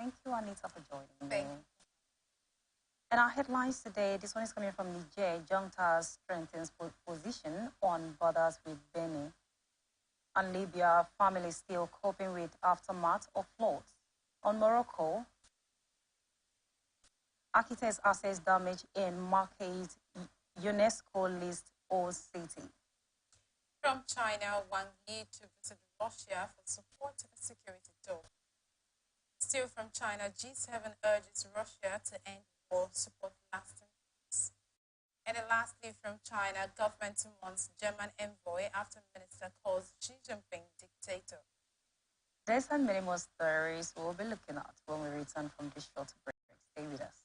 Thank you, Anita, for joining me. Thank you. And our headlines today, this one is coming from Niger. Junta strengthens position on borders with Benin. And Libya, families still coping with aftermath of floods. On Morocco, architects assess damage in Marquette UNESCO list old city. From China, Wang Yi to visit Russia for support to the security talk. Still from China, G7 urges Russia to end war, support lasting peace. And then lastly, from China, government demands German envoy after minister calls Xi Jinping dictator. There's and many more stories we'll be looking at when we return from this short break. Stay with us.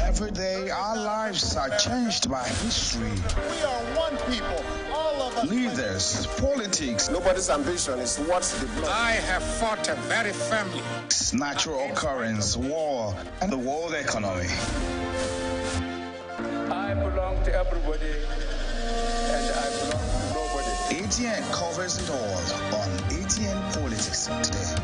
Every day, our lives are changed by history. We are one people, all of us. Leaders, politics. Nobody's ambition is what's the blood. I have fought a very family. Natural occurrence, war, and the world economy. I belong to everybody, and I belong to nobody. ATN covers it all on ATN Politics today.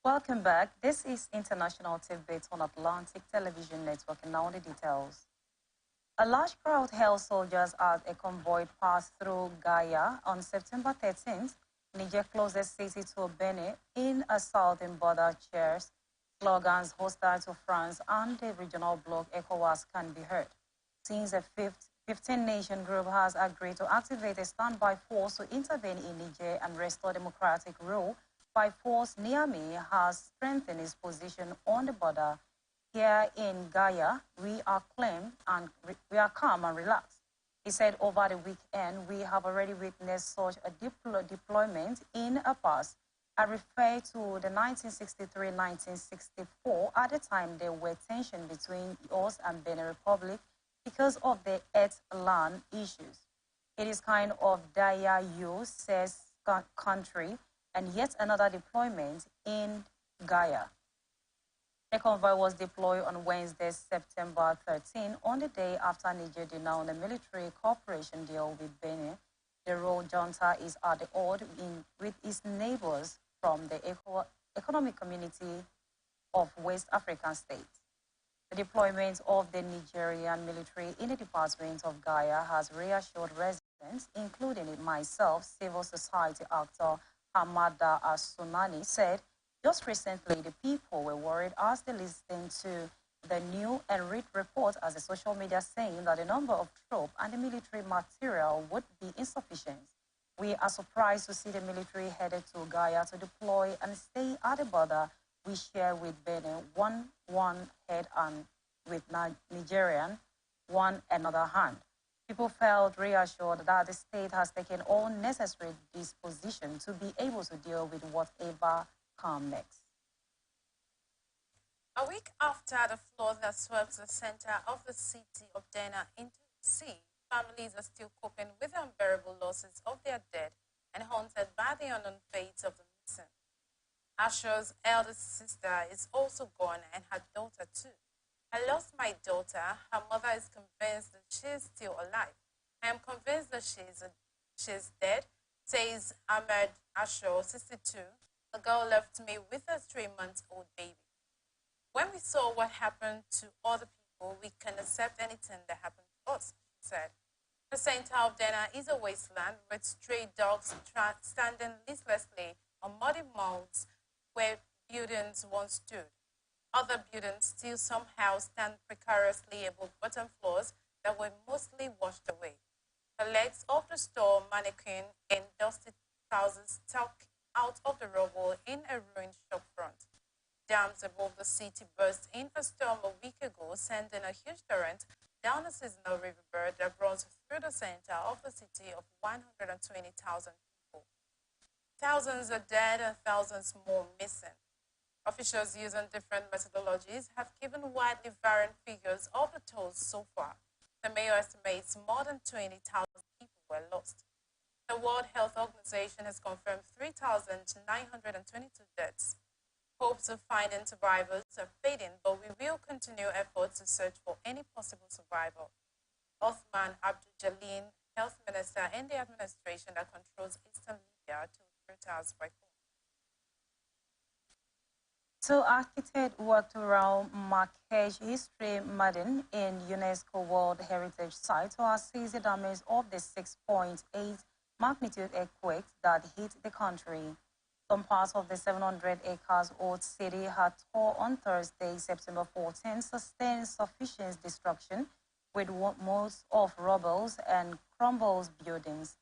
Welcome back. This is International Tit-Bits on Atlantic Television Network, and now the details. A large crowd held soldiers as a convoy passed through Gaia on September 13th, Niger's closest city to Benin, in a southern border. Cheers, slogans hostile to France and the regional bloc ECOWAS can be heard. Since a 15-nation group has agreed to activate a standby force to intervene in Niger and restore democratic rule by force, Niamey has strengthened its position on the border here in Gaia, we are calm and relaxed. He said over the weekend, we have already witnessed such a deployment in a past. I refer to the 1963-1964. At the time, there were tension between us and Benin Republic because of the land issues. It is kind of dire use, says country, and yet another deployment in Gaia. The convoy was deployed on Wednesday, September 13, on the day after Niger denounced a military cooperation deal with Benin. The road junta is at the odds with its neighbors from the economic community of West African states. The deployment of the Nigerian military in the Department of Gaia has reassured residents, including myself. Civil society actor Hamada Asunani said, just recently, the people were worried as they listened to the new and read reports as the social media saying that the number of troops and the military material would be insufficient. We are surprised to see the military headed to Gaia to deploy and stay at the border we share with Benin, one head and with Nigerian, one another hand. People felt reassured that the state has taken all necessary disposition to be able to deal with whatever comes next. A week after the flood that swept the center of the city of Dena into the sea, families are still coping with the unbearable losses of their dead and haunted by the unknown fates of the missing. Asha's eldest sister is also gone and her daughter too. I lost my daughter. Her mother is convinced that she is still alive. I am convinced that she is dead, says Ahmed Asho, 62. The girl left me with a 3-month-old baby. When we saw what happened to other people, we can accept anything that happened to us, she said. The center of Dena is a wasteland with stray dogs standing listlessly on muddy mounds where buildings once stood. Other buildings still somehow stand precariously above bottom floors that were mostly washed away. The legs of the store mannequin and dusty trousers stuck out of the rubble in a ruined shopfront. Dams above the city burst in a storm a week ago, sending a huge torrent down a seasonal riverbed that runs through the center of the city of 120,000 people. Thousands are dead and thousands more missing. Officials using different methodologies have given widely varying figures of the tolls so far. The mayor estimates more than 20,000 people were lost. The World Health Organization has confirmed 3,922 deaths. Hopes of finding survivors are fading, but we will continue efforts to search for any possible survivor. Othman Abdul Jalil, health minister in the administration that controls Eastern Libya, told Reuters by phone. So architect worked around Marrakech history Madin in UNESCO World Heritage Site to assess the damage of the 6.8 magnitude earthquake that hit the country. Some parts of the 700 acres old city had tore on Thursday, September 14, sustained sufficient destruction with most of rubble and crumbled buildings.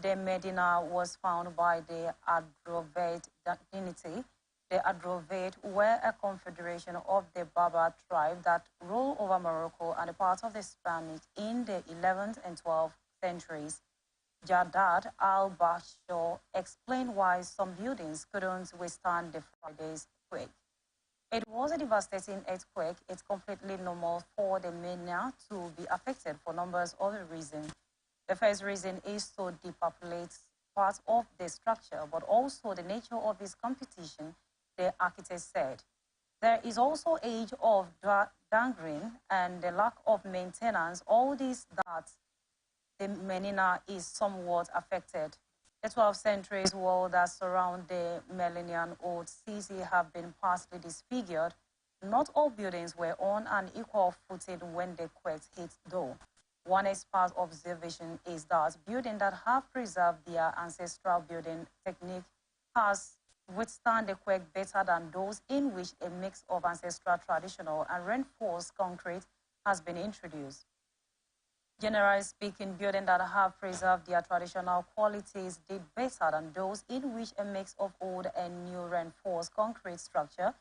The Medina was found by the Adrovate dignity. The Adrovate were a confederation of the Berber tribe that ruled over Morocco and a part of the Spanish in the 11th and 12th centuries. Jadad al-Bashir explained why some buildings couldn't withstand the Friday's quake. It was a devastating earthquake. It's completely normal for the Medina to be affected for numbers of reasons. The first reason is to depopulate parts of the structure, but also the nature of its competition, the architect said. There is also age of gangrene and the lack of maintenance, all these that the Medina is somewhat affected. The 12th century's wall that surround the millennium-old city have been partially disfigured. Not all buildings were on an equal footing when the quake hit, though. One expert observation is that buildings that have preserved their ancestral building technique has withstand the quake better than those in which a mix of ancestral traditional and reinforced concrete has been introduced. Generally speaking, buildings that have preserved their traditional qualities did better than those in which a mix of old and new reinforced concrete structure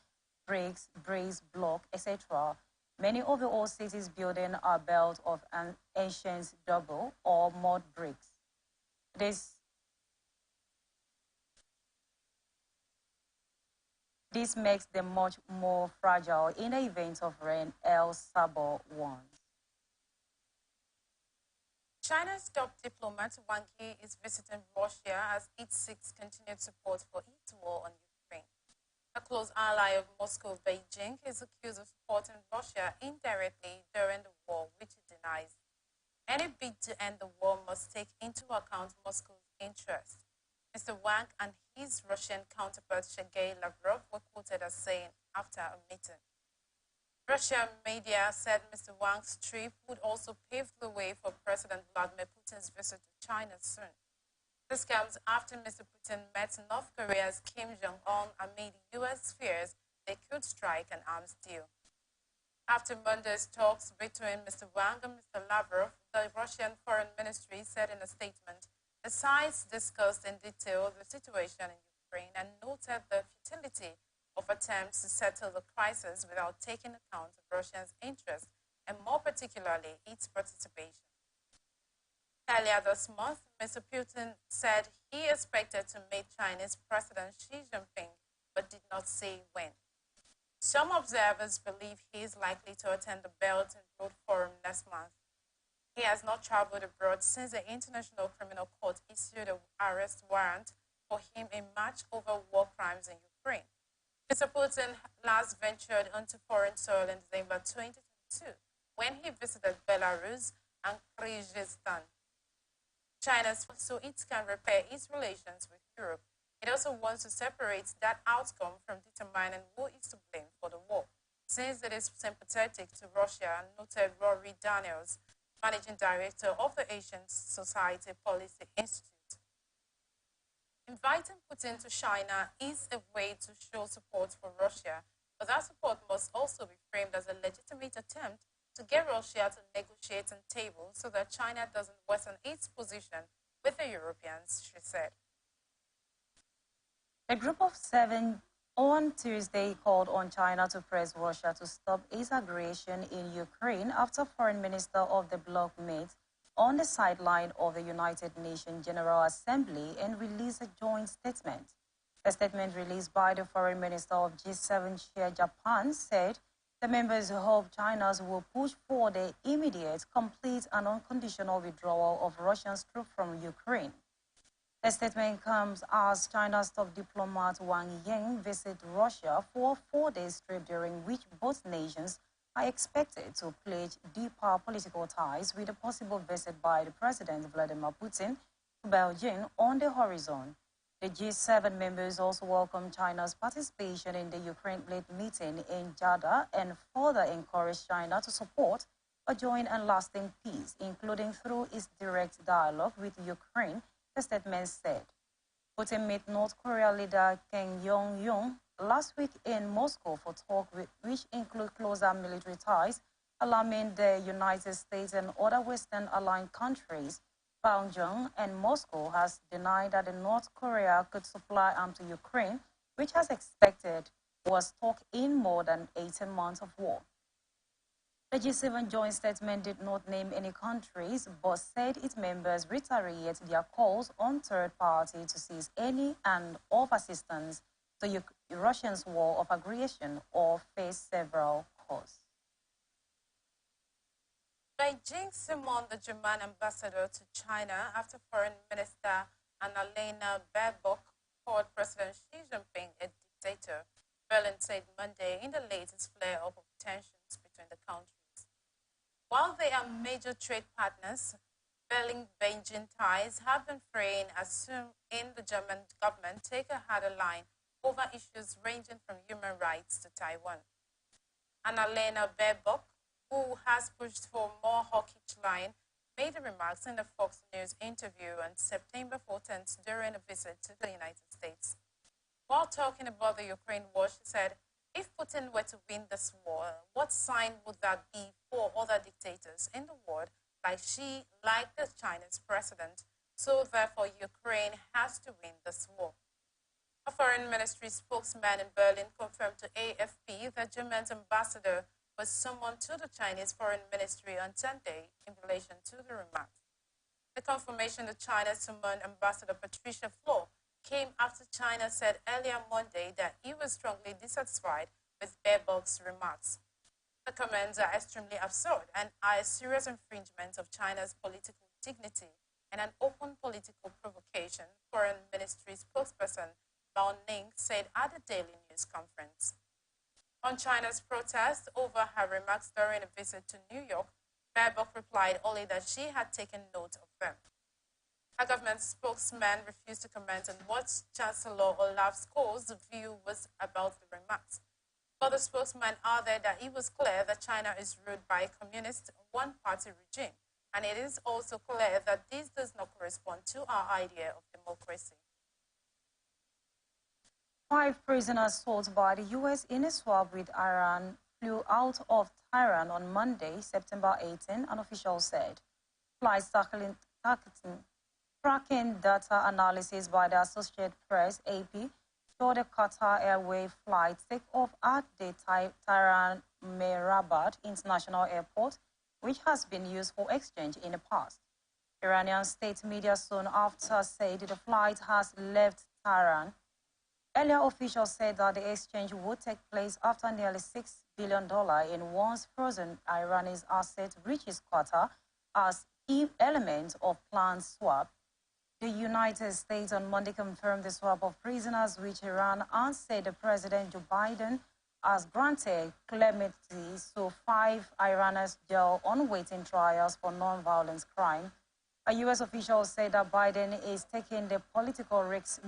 bricks, brace, block, etc. Many of the old cities buildings are built of an ancient double or mud bricks. This makes them much more fragile in the event of rain, El Sabor warns. China's top diplomat Wang Yi is visiting Russia as it seeks continued support for its war on Ukraine. A close ally of Moscow, Beijing, is accused of supporting Russia indirectly during the war, which it denies. Any bid to end the war must take into account Moscow's interests. Mr. Wang and his Russian counterpart Sergei Lavrov were quoted as saying after a meeting. Russian media said Mr. Wang's trip would also pave the way for President Vladimir Putin's visit to China soon. This comes after Mr. Putin met North Korea's Kim Jong-un amid U.S. fears they could strike an arms deal. After Monday's talks between Mr. Wang and Mr. Lavrov, the Russian Foreign Ministry said in a statement, the sides discussed in detail the situation in Ukraine and noted the futility of attempts to settle the crisis without taking account of Russia's interest and more particularly its participation. Earlier this month, Mr. Putin said he expected to meet Chinese President Xi Jinping but did not say when. Some observers believe he is likely to attend the Belt and Road Forum next month. He has not traveled abroad since the International Criminal Court issued an arrest warrant for him in March over war crimes in Ukraine. Mr. Putin last ventured onto foreign soil in December 2022 when he visited Belarus and Kyrgyzstan. China, so it can repair its relations with Europe. It also wants to separate that outcome from determining who is to blame for the war, since it is sympathetic to Russia, noted Rory Daniels, Managing Director of the Asian Society Policy Institute. Inviting Putin to China is a way to show support for Russia, but that support must also be framed as a legitimate attempt to get Russia to negotiate on table so that China doesn't worsen its position with the Europeans, she said. A group of 7 on Tuesday called on China to press Russia to stop its aggression in Ukraine after Foreign Minister of the bloc met on the sideline of the United Nations General Assembly and released a joint statement. A statement released by the Foreign Minister of G7 chair Japan said the members hope China will push for the immediate, complete and unconditional withdrawal of Russian troops from Ukraine. The statement comes as China's top diplomat Wang Yi visited Russia for a 4-day trip during which both nations are expected to pledge deeper political ties with a possible visit by the President Vladimir Putin to Beijing on the horizon. The G7 members also welcomed China's participation in the Ukraine-led meeting in Jeddah and further encouraged China to support a joint and lasting peace, including through its direct dialogue with Ukraine, the statement said. Putin met North Korea leader Kim Jong-un last week in Moscow for talks which include closer military ties, alarming the United States and other Western aligned countries. Pyongyang and Moscow has denied that North Korea could supply arms to Ukraine, which as expected was stuck in more than 18 months of war. The G7 joint statement did not name any countries, but said its members reiterate their calls on third parties to cease any and all assistance to Russia's war of aggression or face several costs. Beijing summoned the German ambassador to China after Foreign Minister Annalena Baerbock called President Xi Jinping a dictator, Berlin said Monday in the latest flare up of tensions between the countries. While they are major trade partners, Berlin-Beijing ties have been fraying as soon in the German government take a harder line over issues ranging from human rights to Taiwan. Annalena Baerbock, who has pushed for more hawkish line, made the remarks in a Fox News interview on September 14th during a visit to the United States. While talking about the Ukraine war, she said, if Putin were to win this war, what sign would that be for other dictators in the world like Xi, like the Chinese president? So therefore, Ukraine has to win this war. A foreign ministry spokesman in Berlin confirmed to AFP that Germany's ambassador was summoned to the Chinese Foreign Ministry on Sunday in relation to the remarks. The confirmation that China summoned Ambassador Patricia Flo came after China said earlier Monday that it was strongly dissatisfied with Baerbock's remarks. The comments are extremely absurd and are a serious infringement of China's political dignity and an open political provocation, Foreign Ministry spokesperson Mao Ning said at the Daily News Conference. On China's protest over her remarks during a visit to New York, Baerbock replied only that she had taken note of them. Her government spokesman refused to comment on what Chancellor Olaf Scholz's view was about the remarks. But the spokesman added that it was clear that China is ruled by a communist one-party regime, and it is also clear that this does not correspond to our idea of democracy. 5 prisoners sold by the U.S. in a swap with Iran flew out of Tehran on Monday, September 18, an official said. Flights tracking data analysis by the Associated Press, AP, showed a Qatar Airways flight take off at the Tehran Mehrabad International Airport, which has been used for exchange in the past. Iranian state media soon after said the flight has left Tehran. Earlier officials said that the exchange would take place after nearly $6 billion in once frozen Iranian assets reaches Qatar as key element of planned swap. The United States on Monday confirmed the swap of prisoners with Iran and said the President Joe Biden has granted clemency to 5 Iranians jailed on waiting trials for non-violent crime. A U.S. official said that Biden is taking the political risky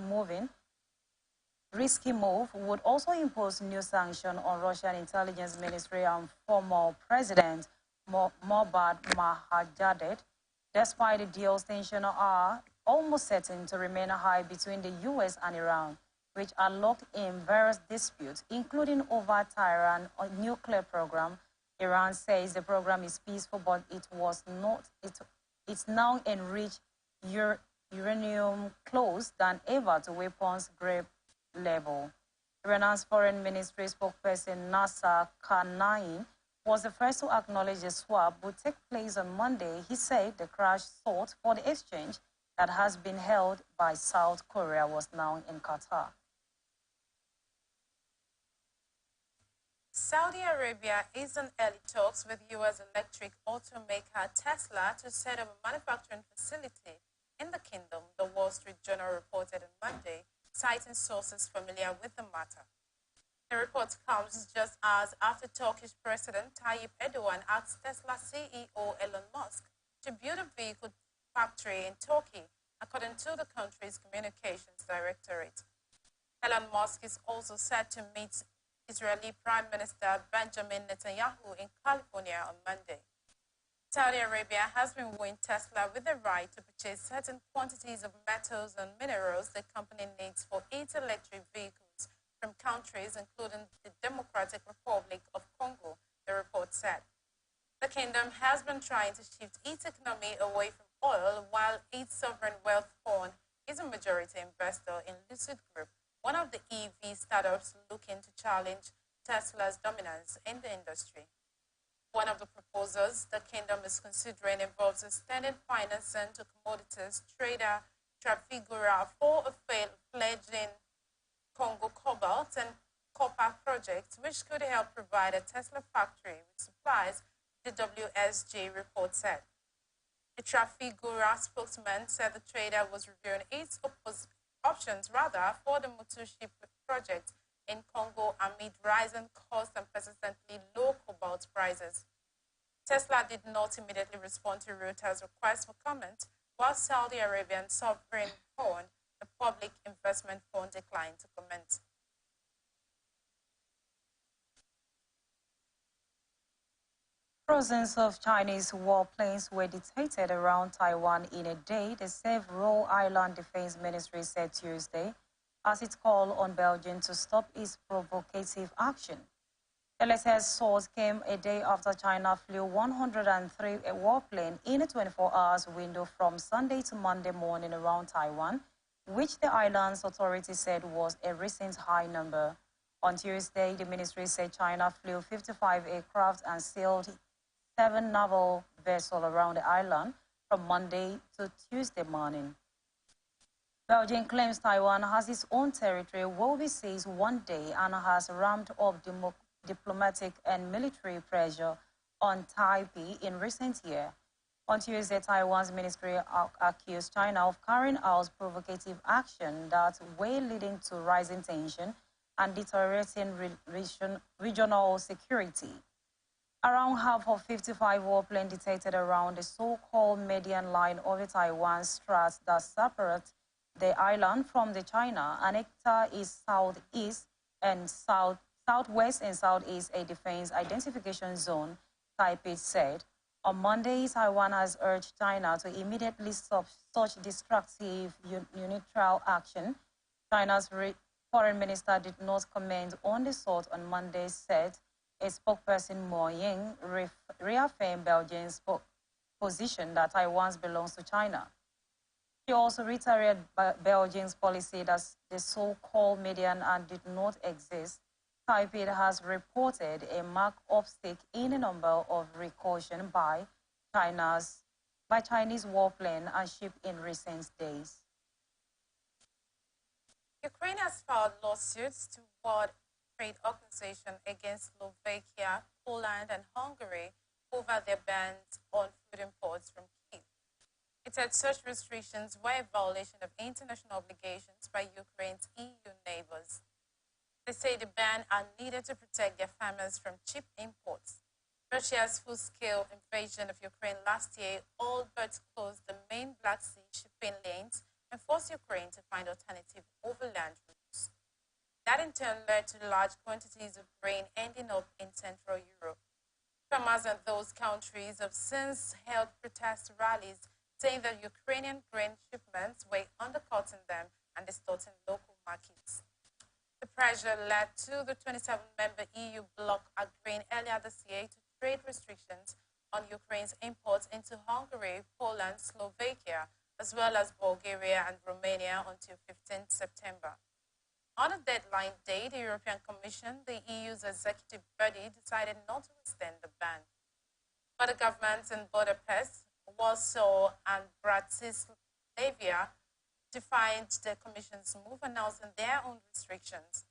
move would also impose new sanctions on Russian intelligence ministry and former President Mohammad Mahajadeh, despite the deal's tensions are almost certain to remain high between the U.S. and Iran, which are locked in various disputes, including over Tehran nuclear program. Iran says the program is peaceful, but it's now enriched uranium close than ever to weapons grade level. Iran's foreign ministry spokesperson Nasser Kanani was the first to acknowledge the swap would take place on Monday. He said the crash sought for the exchange that has been held by South Korea was now in Qatar. Saudi Arabia is in early talks with U.S. electric automaker Tesla to set up a manufacturing facility in the kingdom, the Wall Street Journal reported on Monday, citing sources familiar with the matter. The report comes just as after Turkish President Tayyip Erdogan asked Tesla CEO Elon Musk to build a vehicle factory in Turkey, according to the country's communications directorate. Elon Musk is also set to meet Israeli Prime Minister Benjamin Netanyahu in California on Monday. Saudi Arabia has been wooing Tesla with the right to purchase certain quantities of metals and minerals the company needs for its electric vehicles from countries including the Democratic Republic of Congo, the report said. The kingdom has been trying to shift its economy away from oil, while its sovereign wealth fund is a majority investor in Lucid Group, one of the EV startups looking to challenge Tesla's dominance in the industry. One of the proposals the kingdom is considering involves extending financing to commodities trader Trafigura for a fledgling Congo cobalt and copper project, which could help provide a Tesla factory with supplies, the WSJ report said. The Trafigura spokesman said the trader was reviewing its options for the Mutushi project in Congo amid rising costs and persistently low cobalt prices. Tesla did not immediately respond to Reuters' request for comment, while Saudi Arabian sovereign fund, the Public Investment Fund, declined to comment. Thousands of Chinese warplanes were detected around Taiwan in a day, the Several Island Defense Ministry said Tuesday, as it called on Belgium to stop its provocative action. The latest source came a day after China flew 103 warplanes in a 24 hours window from Sunday to Monday morning around Taiwan, which the island's authorities said was a recent high number. On Tuesday, the ministry said China flew 55 aircraft and sailed 7 naval vessels around the island from Monday to Tuesday morning. Beijing claims Taiwan has its own territory, will be seized one day, and has ramped up diplomatic and military pressure on Taipei in recent years. On Tuesday, Taiwan's ministry accused China of carrying out provocative action that way leading to rising tension and deteriorating regional security. Around half of 55 warplanes detected around the so-called median line over Taiwan's straits that separate the island from the China. An hectare is southeast and southwest and southeast a defense identification zone, Taipei said. On Monday, Taiwan has urged China to immediately stop such destructive unilateral action. China's foreign minister did not comment on the assault on Monday, said a spokesperson Mo Ying reaffirmed Beijing's position that Taiwan belongs to China. She also reiterated Beijing's policy that the so-called median and did not exist. Taipei has reported a marked uptick in the number of recursions by Chinese warplanes and ships in recent days. Ukraine has filed lawsuits to World Trade Organization against Slovakia, Poland, and Hungary over their bans on food imports from Kyiv. It said such restrictions were a violation of international obligations by Ukraine's EU neighbors. They say the ban are needed to protect their farmers from cheap imports. Russia's full-scale invasion of Ukraine last year all but closed the main Black Sea shipping lanes and forced Ukraine to find alternative overland routes. That in turn led to large quantities of grain ending up in Central Europe. Farmers in those countries have since held protest rallies saying that Ukrainian grain shipments were undercutting them and distorting local markets. The pressure led to the 27-member EU bloc agreeing earlier this year to trade restrictions on Ukraine's imports into Hungary, Poland, Slovakia, as well as Bulgaria and Romania until 15 September. On a deadline day, the European Commission, the EU's executive body, decided not to extend the ban. But the governments in Budapest, Warsaw, and Bratislava defied the Commission's move, announcing their own restrictions.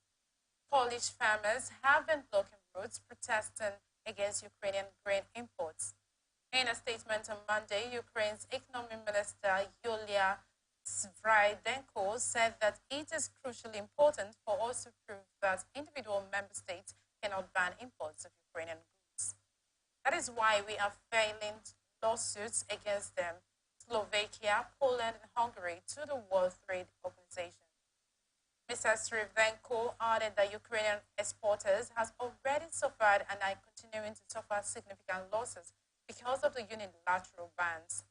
Polish farmers have been blocking routes, protesting against Ukrainian grain imports. In a statement on Monday, Ukraine's economy minister, Yulia Svridenko, said that it is crucially important for us to prove that individual member states cannot ban imports of Ukrainian goods. That is why we are filing lawsuits against them, Slovakia, Poland, and Hungary, to the World Trade Organization. Mr. Svridenko added that Ukrainian exporters have already suffered and are continuing to suffer significant losses because of the unilateral bans.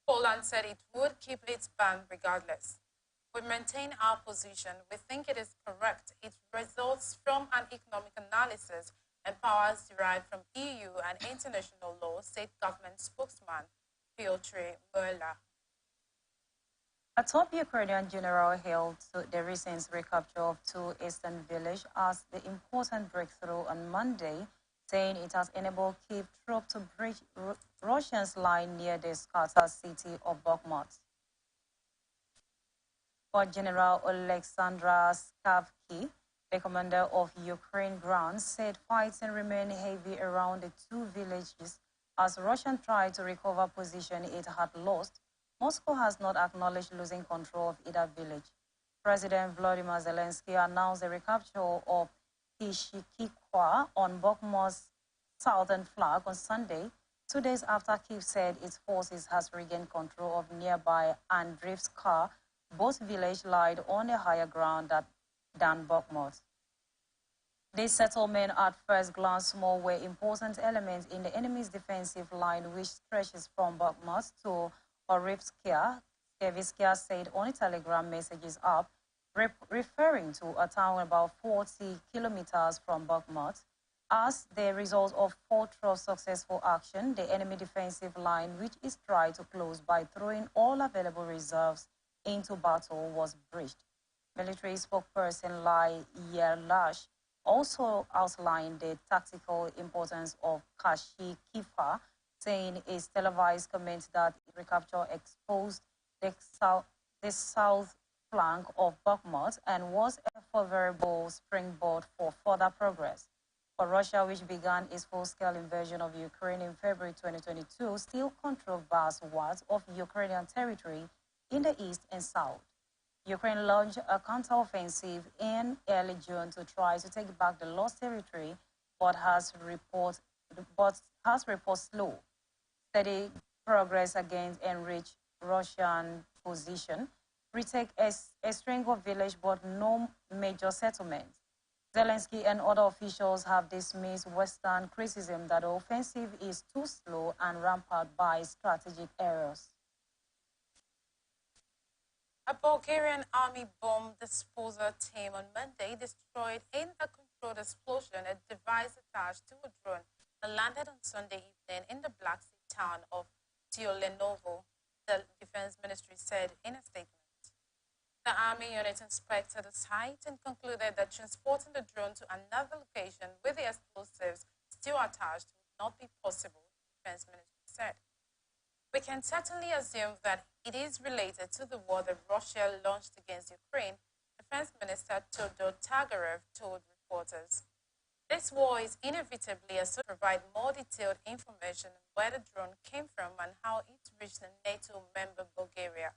Poland said it would keep its ban regardless. We maintain our position. We think it is correct. It results from an economic analysis and powers derived from EU and international law, said government spokesman Piotr Mueller. A top Ukrainian general hailed the recent recapture of 2 eastern villages as the important breakthrough on Monday, saying it has enabled Kyiv troops to breach Russia's line near the scattered city of Bakhmut. But General Alexander Skavky, the commander of Ukraine ground, said fighting remained heavy around the 2 villages as Russia tried to recover position it had lost. Moscow has not acknowledged losing control of either village. President Volodymyr Zelensky announced the recapture of Kishikikwa on Bakhmut's southern flank on Sunday, 2 days after Kyiv said its forces has regained control of nearby Andriivska. Both villages lie on a higher ground than Bakhmut. These settlements, at first glance small, were important elements in the enemy's defensive line, which stretches from Bakhmut to Orivskia. Skavyskia said on a telegram messages app, referring to a town about 40 kilometers from Bakhmut. As the result of fortress successful action, the enemy defensive line, which is tried to close by throwing all available reserves into battle was breached. Military spokesperson Lai Yerlash also outlined the tactical importance of Kashi Kifa, saying his televised comment that recapture exposed the south flank of Bakhmut and was a favorable springboard for further progress. For Russia, which began its full-scale invasion of Ukraine in February 2022, still controls vast swaths of Ukrainian territory in the east and south. Ukraine launched a counteroffensive in early June to try to take back the lost territory, but has reported slow, steady progress against enriched Russian position, retake a string of villages but no major settlements. Zelensky and other officials have dismissed Western criticism that the offensive is too slow and rampant by strategic errors. A Bulgarian army bomb disposal team on Monday destroyed in a controlled explosion a device attached to a drone that landed on Sunday evening in the Black Sea town of Tiolenovo, the Defense Ministry said in a statement. The Army unit inspected the site and concluded that transporting the drone to another location with the explosives still attached would not be possible, the Defense Ministry said. We can certainly assume that it is related to the war that Russia launched against Ukraine, Defense Minister Todor Tagarev told reporters. This war is inevitably associated to provide more detailed information on where the drone came from and how it reached the NATO member Bulgaria.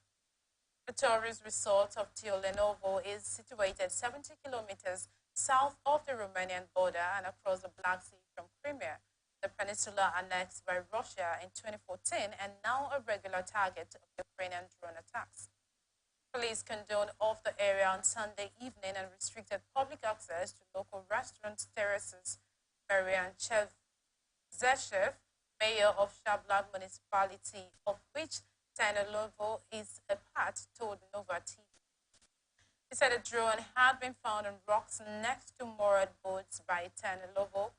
The tourist resort of Tiolenovo is situated 70 kilometers south of the Romanian border and across the Black Sea from Crimea, the peninsula annexed by Russia in 2014 and now a regular target of Ukrainian drone attacks. Police condoned off the area on Sunday evening and restricted public access to local restaurants, terraces. Marian Zeshev, mayor of Shablak municipality, of which Ternalovo is a part, told Nova TV. He said a drone had been found on rocks next to moored boats by Ternalovo,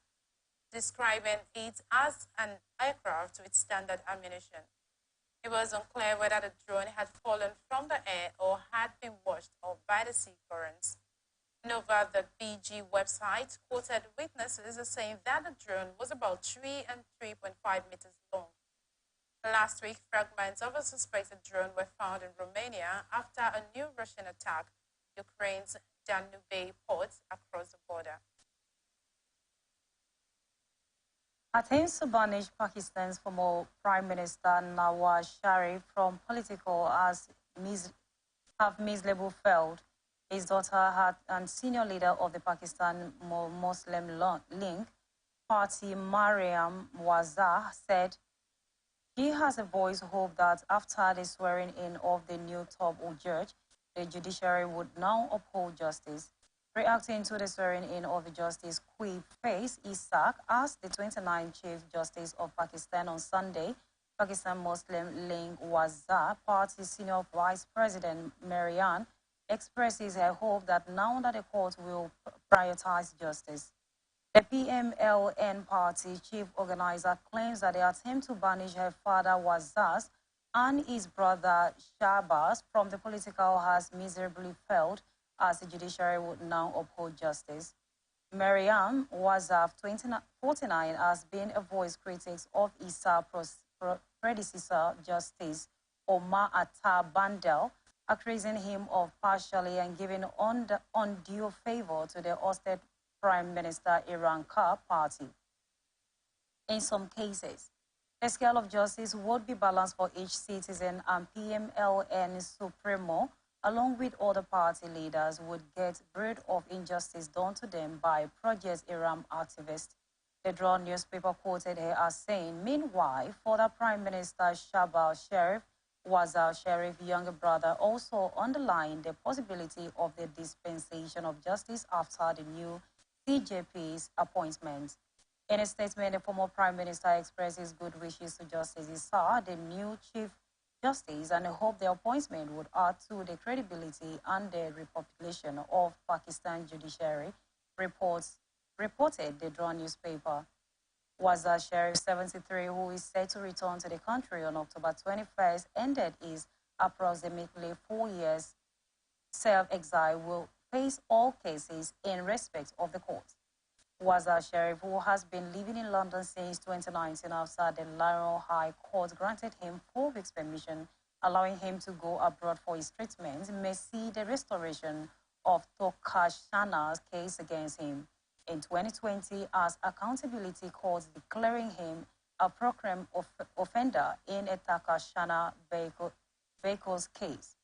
describing it as an aircraft with standard ammunition. It was unclear whether the drone had fallen from the air or had been washed off by the sea currents. Nova, the BG website, quoted witnesses as saying that the drone was about 3 and 3.5 meters long. Last week, fragments of a suspected drone were found in Romania after a new Russian attack Ukraine's Danube port across the border. Attempts to banish Pakistan's former Prime Minister Nawaz Sharif from political have miserably failed. His daughter and senior leader of the Pakistan Muslim Link Party, Mariam Wazir, said she has a voiced hope that after the swearing-in of the new top judge, the judiciary would now uphold justice. Reacting to the swearing-in of Justice Faiz Ishaq as the 29th Chief Justice of Pakistan on Sunday, Pakistan Muslim Link Wazir Party Senior Vice President Marian expresses her hope that now that the court will prioritize justice. The PMLN party chief organizer claims that the attempt to banish her father Wazaz and his brother Shahbaz from the political has miserably failed as the judiciary would now uphold justice. Mariam Wazaf, 49, has been a voice critic of Issa's predecessor, Justice Omar Atta Bandel, accusing him of partially and giving undue favor to the ousted Prime Minister Imran Khan party. In some cases, the scale of justice would be balanced for each citizen, and PMLN Supremo, along with other party leaders, would get rid of injustice done to them by Project Iram activists. The Draw newspaper quoted her as saying, meanwhile, former Prime Minister Shahbaz Sharif, Wazir Sharif's younger brother, also underlined the possibility of the dispensation of justice after the new CJP's appointment. In a statement, the former Prime Minister expressed his good wishes to Justice Issa, the new Chief Justice, and hoped the appointment would add to the credibility and the repopulation of Pakistan judiciary, reported the Draw newspaper. Wazir Sharif, 73, who is set to return to the country on October 21st, ended his approximately 4 years self-exile, will face all cases in respect of the court. Waza Sharif, who has been living in London since 2019 after the London High Court granted him 4 weeks permission, allowing him to go abroad for his treatment, may see the restoration of Tokashana's case against him in 2020 as accountability courts declaring him a proclaimed offender in a Takashana vehicles case.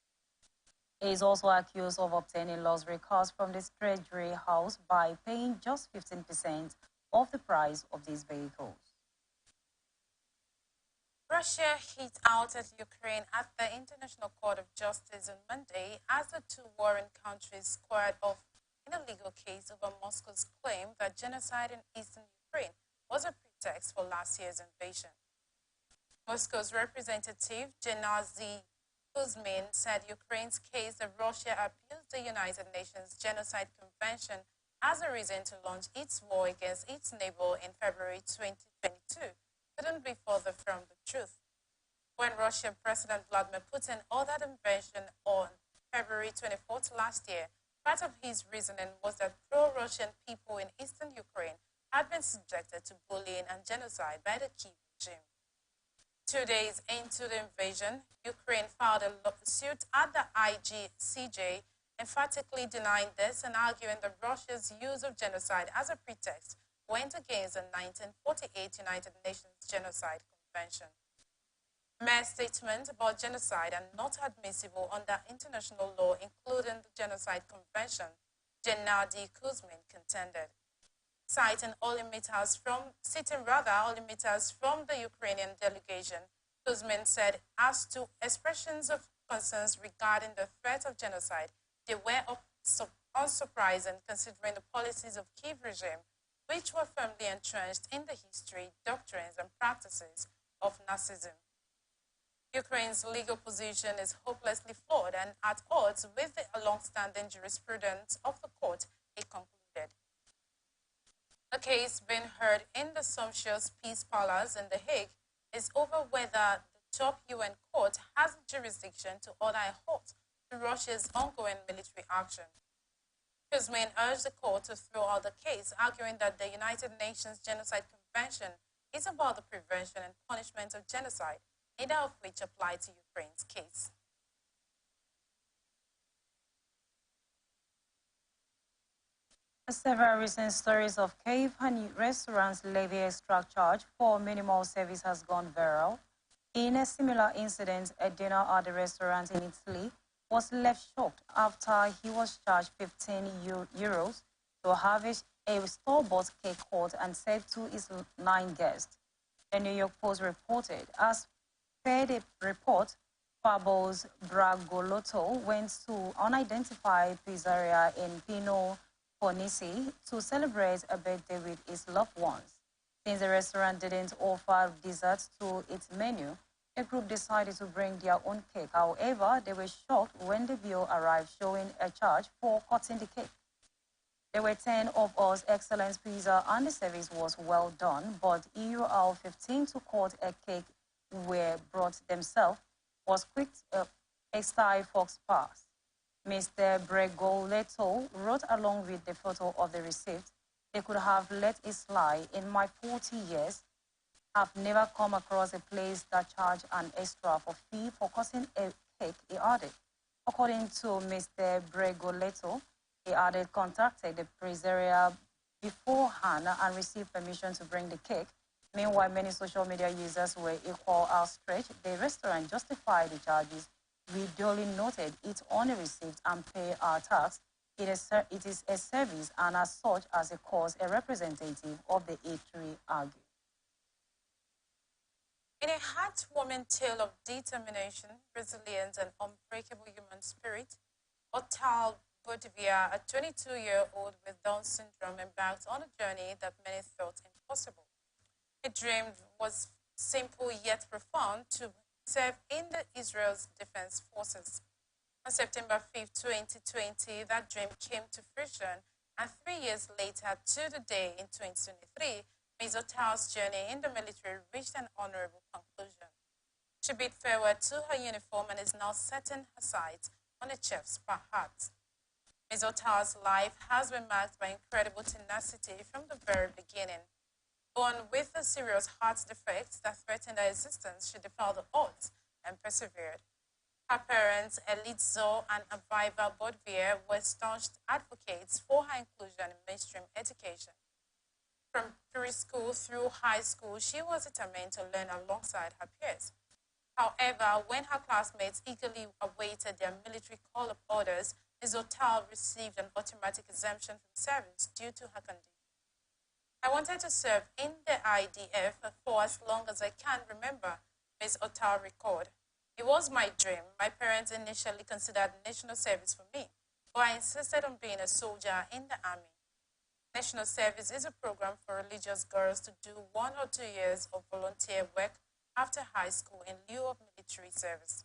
He is also accused of obtaining luxury cars from the Treasury House by paying just 15% of the price of these vehicles. Russia hit out at Ukraine at the International Court of Justice on Monday as the two warring countries squared off in a legal case over Moscow's claim that genocide in eastern Ukraine was a pretext for last year's invasion. Moscow's representative, Gennady Kuzmin, said Ukraine's case that Russia abused the United Nations Genocide Convention as a reason to launch its war against its neighbor in February 2022 couldn't be further from the truth. When Russian President Vladimir Putin ordered invasion on February 24th last year, part of his reasoning was that pro-Russian people in eastern Ukraine had been subjected to bullying and genocide by the Kiev regime. 2 days into the invasion, Ukraine filed a lawsuit at the ICJ, emphatically denying this and arguing that Russia's use of genocide as a pretext went against the 1948 United Nations Genocide Convention. Mere statements about genocide are not admissible under international law, including the Genocide Convention, Gennady Kuzmin contended. Citing all emitters from the Ukrainian delegation, Kuzmin said as to expressions of concerns regarding the threat of genocide, they were unsurprising considering the policies of Kiev regime, which were firmly entrenched in the history, doctrines, and practices of Nazism. Ukraine's legal position is hopelessly flawed and at odds with the long-standing jurisprudence of the court, he concluded. The case being heard in the sumptuous Peace Palace in The Hague is over whether the top UN court has jurisdiction to order a halt to Russia's ongoing military action. Kuzmin urged the court to throw out the case, arguing that the United Nations Genocide Convention is about the prevention and punishment of genocide, neither of which apply to Ukraine's case. Several recent stories of cave and restaurants levy extra charge for minimal service has gone viral. In a similar incident, a dinner at a restaurant in Italy was left shocked after he was charged 15 euros to have a store-bought cake cut and served to his 9 guests. The New York Post reported, as per the report, Fabio's Bragolotto went to unidentified pizzeria in Pino Fornisi to celebrate a birthday with his loved ones. Since the restaurant didn't offer desserts to its menu, the group decided to bring their own cake. However, they were shocked when the bill arrived showing a charge for cutting the cake. There were 10 of us, excellent pizza, and the service was well done, but EUR 15 to cut a cake were brought themselves was quick a style fox pass. Mr. Bregoletto wrote along with the photo of the receipt, "They could have let it slide. In my 40 years, I've never come across a place that charged an extra fee for cutting a cake," he added. According to Mr. Bregoletto, he added contacted the pizzeria beforehand and received permission to bring the cake. Meanwhile, many social media users were equal outraged. The restaurant justified the charges. "We duly noted it on the receipt and pay our tax. It is a service, and as such as a cause," a representative of the eatery argued. In a heartwarming tale of determination, resilience, and unbreakable human spirit, Otal Bodivia, a 22-year-old with Down syndrome, embarked on a journey that many thought impossible. Her dream was simple yet profound: to serve in the Israel's defense forces. On September 5, 2020, that dream came to fruition, and 3 years later, to the day in 2023, Ms. Otal's journey in the military reached an honorable conclusion. She bid farewell to her uniform and is now setting her sights on a chef's hat. Ms. Ota's life has been marked by incredible tenacity from the very beginning. Born with a serious heart defect that threatened her existence, she defied the odds and persevered. Her parents, Elitzo and Aviva Bodvier, were staunch advocates for her inclusion in mainstream education. From preschool through high school, she was determined to learn alongside her peers. However, when her classmates eagerly awaited their military call-up orders, Ms. Otal received an automatic exemption from service due to her condition. I wanted to serve in the IDF for as long as I can remember, Ms. Otal recalled. It was my dream. My parents initially considered national service for me, but I insisted on being a soldier in the army. National service is a program for religious girls to do 1 or 2 years of volunteer work after high school in lieu of military service.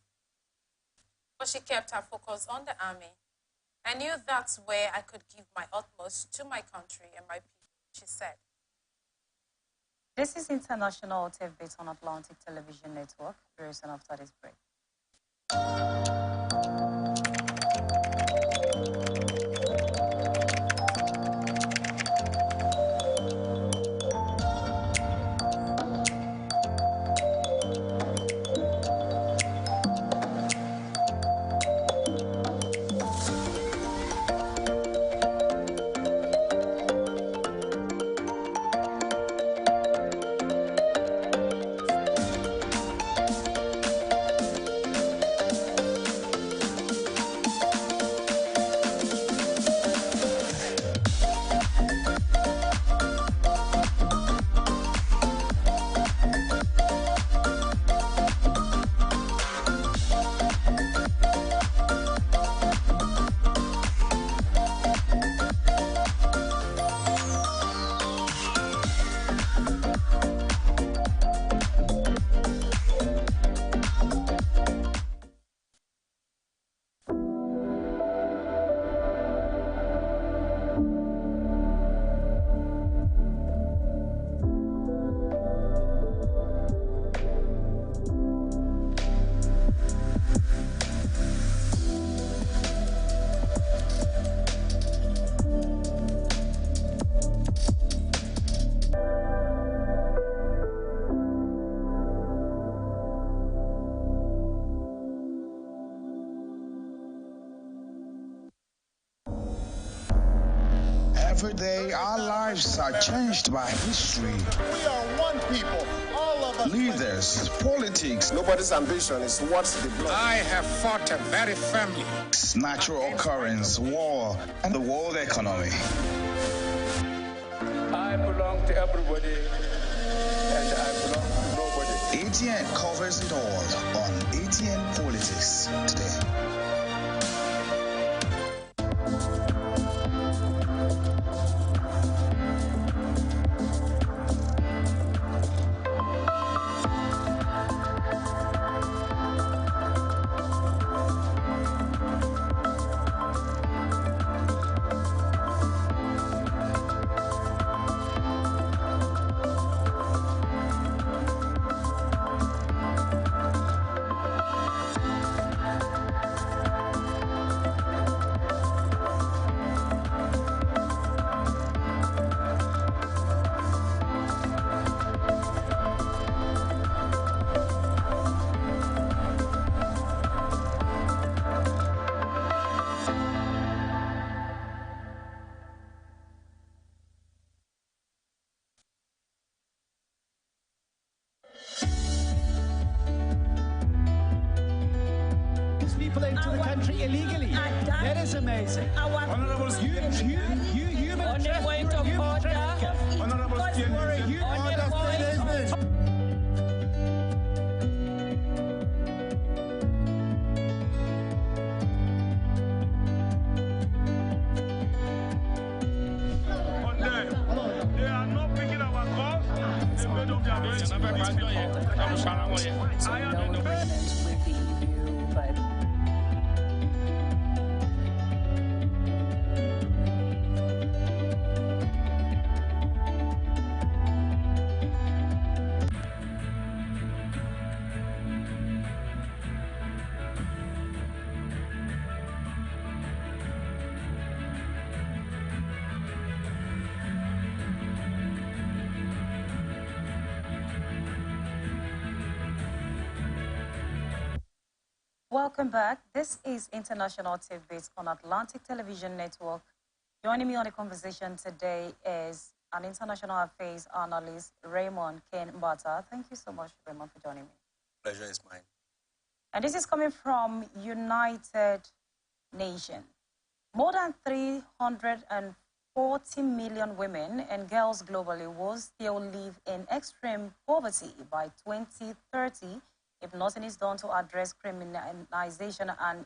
But she kept her focus on the army. I knew that's where I could give my utmost to my country and my people, she said. This is International Tit-Bits on Atlantic Television Network. Very soon after this break. Every day, our lives are changed by history. We are one people, all of us. Leaders, politics, Nobody's ambition is what's the blood. I have fought very firmly. natural occurrence, war, and the world economy. I belong to everybody, and I belong to nobody. ATN covers it all on ATN Politics today. People into the country illegally. That is amazing. Honorable human trafficker. Honorable they are not picking our calls. They made up their minds. I am in the with the EU, but Welcome back. This is International Tit-Bits on Atlantic Television Network. Joining me on the conversation today is an international affairs analyst, Raymond Ken Mbata. Thank you so much, Raymond, for joining me. Pleasure is mine. And this is coming from United Nations. More than 340 million women and girls globally will still live in extreme poverty by 2030 if nothing is done to address criminalization and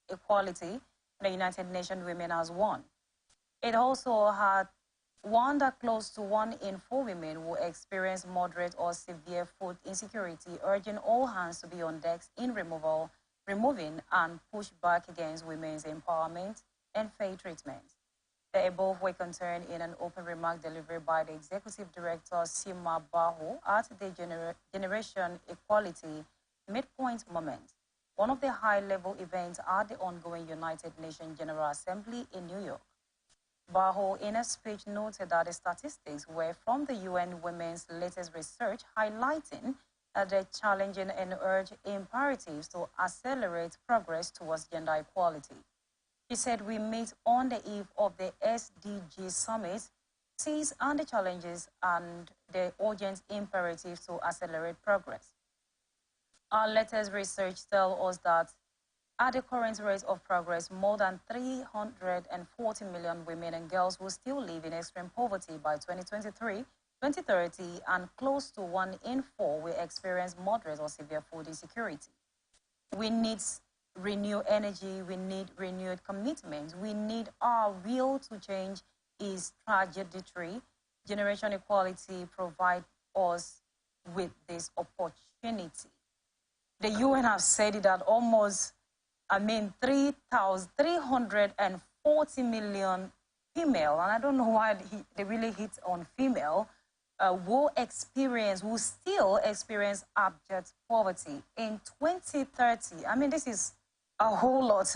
inequality. The United Nations Women has won. It also had warned that close to 1 in 4 women will experience moderate or severe food insecurity, urging all hands to be on deck in removing and push back against women's empowerment and fair treatment. The above were concerned in an open remark delivered by the Executive Director, Sima Baho, at the Generation Equality Midpoint Moment, one of the high-level events at the ongoing United Nations General Assembly in New York. Baho, in a speech, noted that the statistics were from the UN Women's latest research, highlighting the challenging and urgent imperatives to accelerate progress towards gender equality. He said, we meet on the eve of the SDG Summit, seize on the challenges and the urgent imperatives to accelerate progress. Our latest research tells us that at the current rate of progress, more than 340 million women and girls will still live in extreme poverty by 2023, 2030, and close to 1 in 4 will experience moderate or severe food insecurity. We need renewed energy, we need renewed commitment, we need our will to change is trajectory. Generation Equality provides us with this opportunity. The UN has said it that almost 340 million female, and I don't know why they really hit on female, will still experience abject poverty in 2030. I mean, this is a whole lot.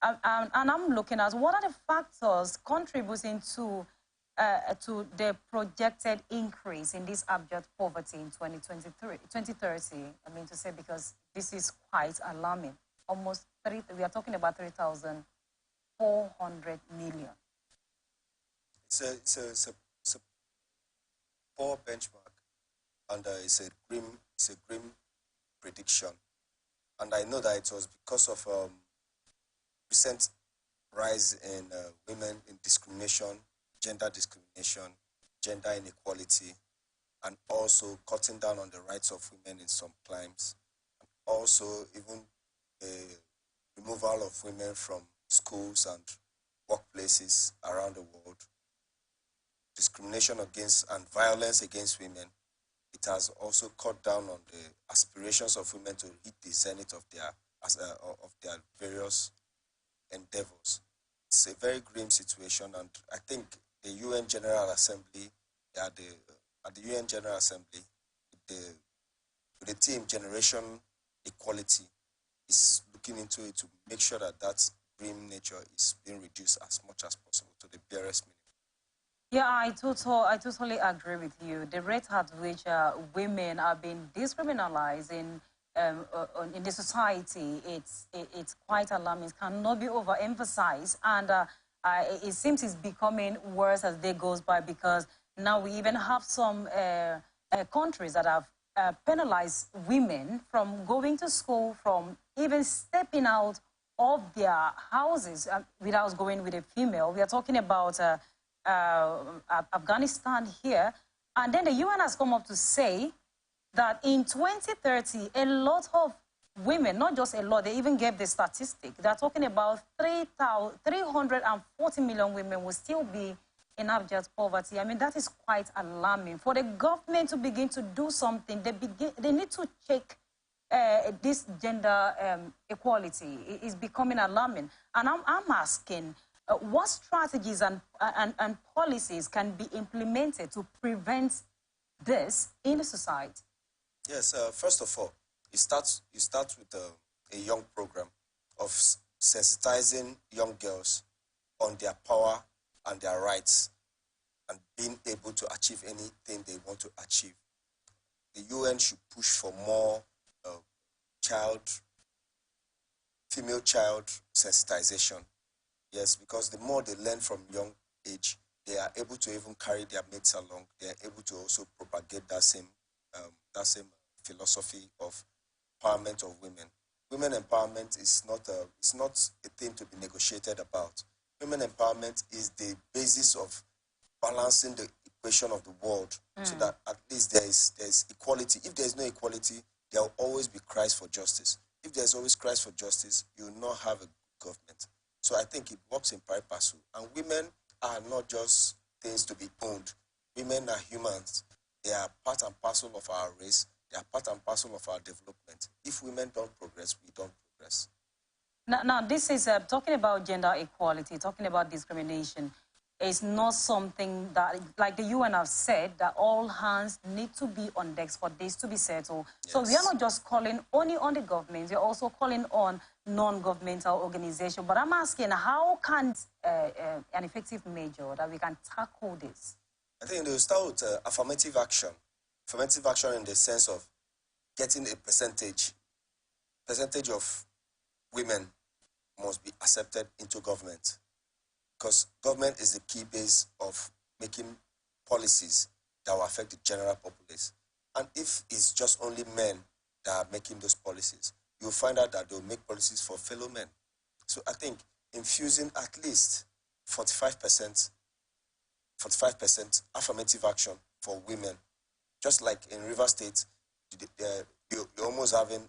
And I'm looking at what are the factors contributing to the projected increase in this abject poverty in 2030. I mean to say, because this is quite alarming. Almost we are talking about 3,400 million. It's a poor benchmark, and it's a grim prediction. And I know that it was because of recent rise in women in discrimination, gender inequality, and also cutting down on the rights of women in some climes, and also even removal of women from schools and workplaces around the world, discrimination against and violence against women. It has also cut down on the aspirations of women to hit the zenith of their various endeavors. It's a very grim situation, and I think the UN General Assembly, at the UN General Assembly, with the team Generation Equality, is looking into it to make sure that that grim nature is being reduced as much as possible to the barest minimum. Yeah, I totally agree with you. The rate at which women are being discriminalized in the society, it's quite alarming. It cannot be overemphasized, and it seems it's becoming worse as day goes by, because now we even have some countries that have penalized women from going to school, from even stepping out of their houses without going with a female. We are talking about Afghanistan here. And then the UN has come up to say that in 2030, a lot of women, not just a lot, they even gave the statistic. They're talking about 340 million women will still be in abject poverty. I mean, that is quite alarming. For the government to begin to do something, they need to check this gender equality. Is becoming alarming. And I'm asking, what strategies and policies can be implemented to prevent this in the society? Yes, first of all, you start with a young program of sensitizing young girls on their power and their rights and being able to achieve anything they want to achieve. The UN should push for more child female child sensitization. Yes, because the more they learn from young age, they are able to even carry their mates along. They are able to also propagate that same philosophy of empowerment of women. Women empowerment is not a thing to be negotiated about. Women empowerment is the basis of balancing the equation of the world so that at least there is equality. If there is no equality, there will always be cries for justice. If there's always cries for justice, you will not have a government. So I think it works in pari passu. And women are not just things to be owned. Women are humans. They are part and parcel of our race. They are part and parcel of our development. If women don't progress, we don't progress. Now this is talking about gender equality, talking about discrimination. It's not something that, like the UN have said, that all hands need to be on deck for this to be settled. Yes. So we are not just calling only on the government, we're also calling on non-governmental organizations. But I'm asking, how can an effective measure that we can tackle this? I think they'll start with affirmative action. Affirmative action in the sense of getting a percentage of women must be accepted into government. Because government is the key base of making policies that will affect the general populace. And if it's just only men that are making those policies, you'll find out that they'll make policies for fellow men. So I think infusing at least 45% affirmative action for women, just like in River State, you're almost having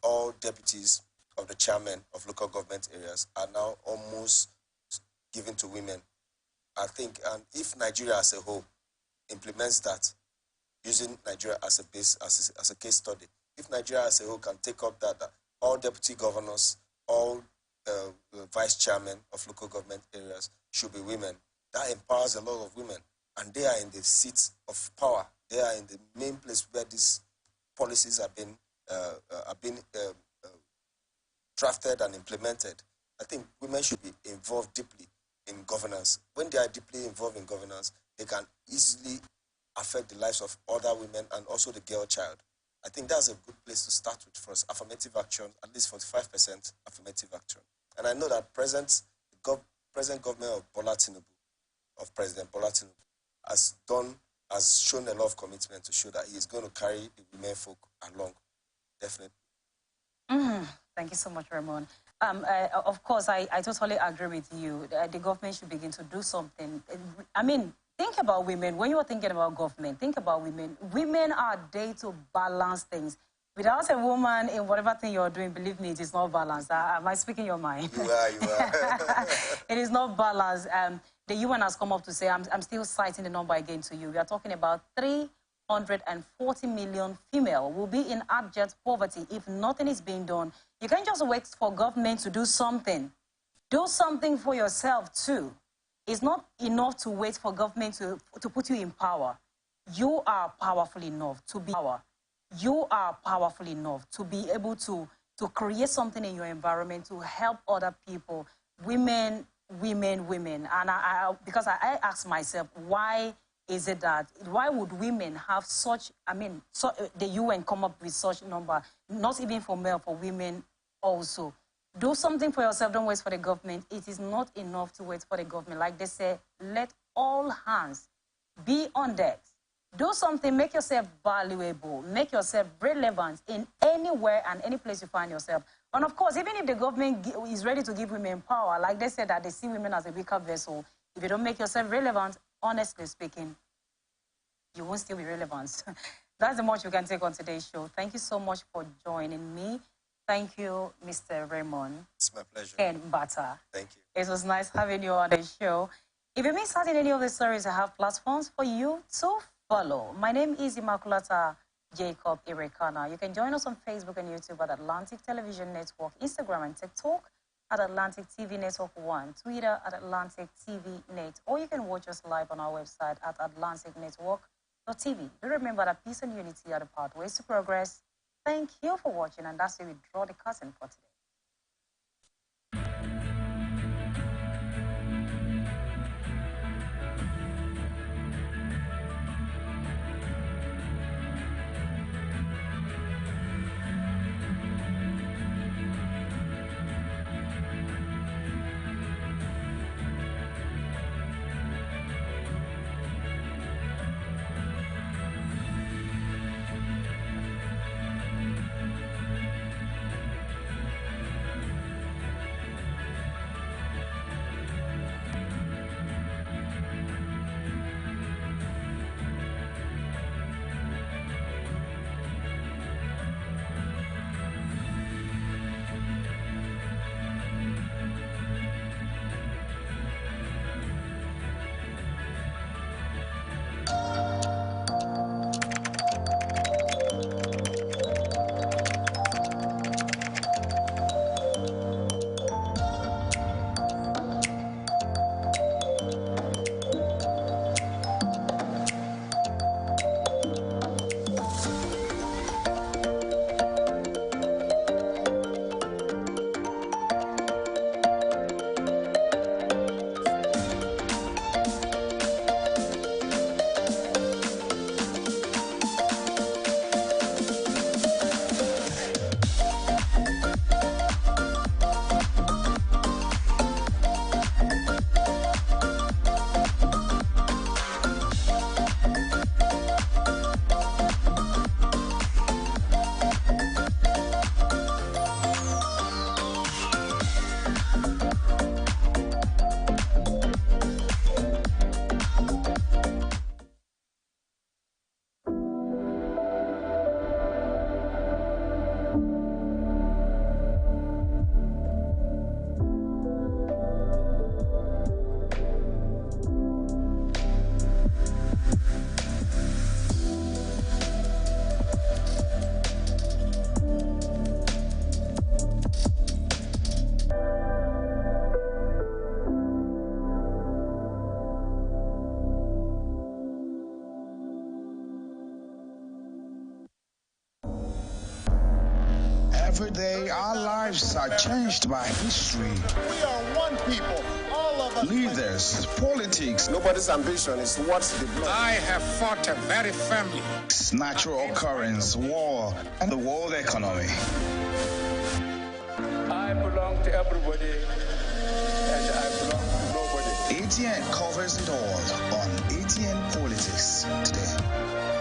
all deputies of the chairman of local government areas are now almost given to women. I think, and if Nigeria as a whole implements that, using Nigeria as a base, as a case study, if Nigeria as a whole can take up that all deputy governors, all vice chairmen of local government areas should be women, that empowers a lot of women. And they are in the seats of power. They are in the main place where these policies have been drafted and implemented. I think women should be involved deeply in governance. When they are deeply involved in governance, they can easily affect the lives of other women and also the girl child. I think that's a good place to start with for us. Affirmative action, at least 45% affirmative action. And I know that present government of President Bola Tinubu has shown a lot of commitment to show that he is going to carry the women folk along, definitely. Thank you so much, Ramon. Of course, I totally agree with you. The government should begin to do something. I mean, think about women. When you are thinking about government, think about women. Women are there to balance things. Without a woman in whatever thing you're doing, believe me, it is not balanced. Am I speaking your mind? You are. It is not balanced. The UN has come up to say, I'm still citing the number again to you. We are talking about 340 million female will be in abject poverty if nothing is being done. You can't just wait for government to do something. Do something for yourself too. It's not enough to wait for government to put you in power. You are powerful enough to be power. You are powerful enough to be able to create something in your environment to help other people. Women. And because I ask myself, why is it that, why would women have such, the UN come up with such number, not even for male, for women also. Do something for yourself, don't wait for the government. It is not enough to wait for the government. Like they say, let all hands be on deck. Do something, make yourself valuable, make yourself relevant in anywhere and any place you find yourself. And of course, even if the government is ready to give women power, like they said that they see women as a weaker vessel, if you don't make yourself relevant, honestly speaking, you won't still be relevant. That's the much we can take on today's show. Thank you so much for joining me. Thank you, Mr. Raymond. It's my pleasure. And Bata. Thank you. It was nice having you on the show. If you missed out on any of the stories, I have platforms for you to follow. My name is Immaculata Jacob Irekana. You can join us on Facebook and YouTube at Atlantic Television Network, Instagram and TikTok at Atlantic TV Network 1, Twitter at Atlantic TV Net, or you can watch us live on our website at atlanticnetwork.tv. Do remember that peace and unity are the pathways to progress. Thank you for watching, and that's where we draw the curtain for today. Every day, our lives are changed by history. We are one people, all of us. Leaders, politics, Nobody's ambition is what's the blood. I have fought very firmly. natural occurrence, war, and the world economy. I belong to everybody, and I belong to nobody. ATN covers it all on ATN Politics today.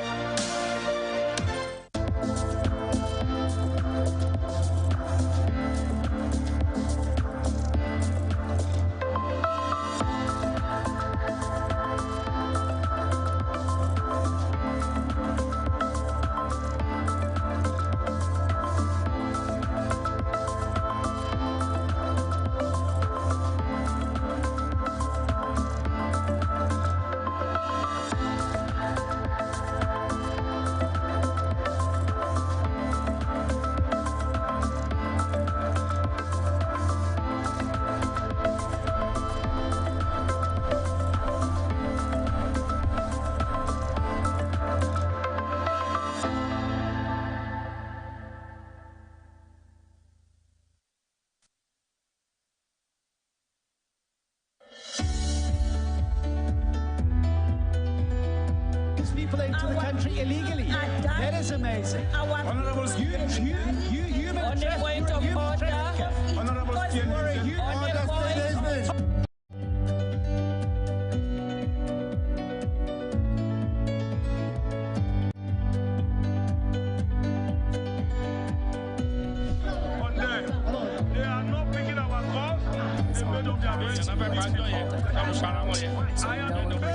People into the country illegally. That is amazing. Honorable Human trafficker. Honorable For a human They are not picking our calls. They made up their minds. I am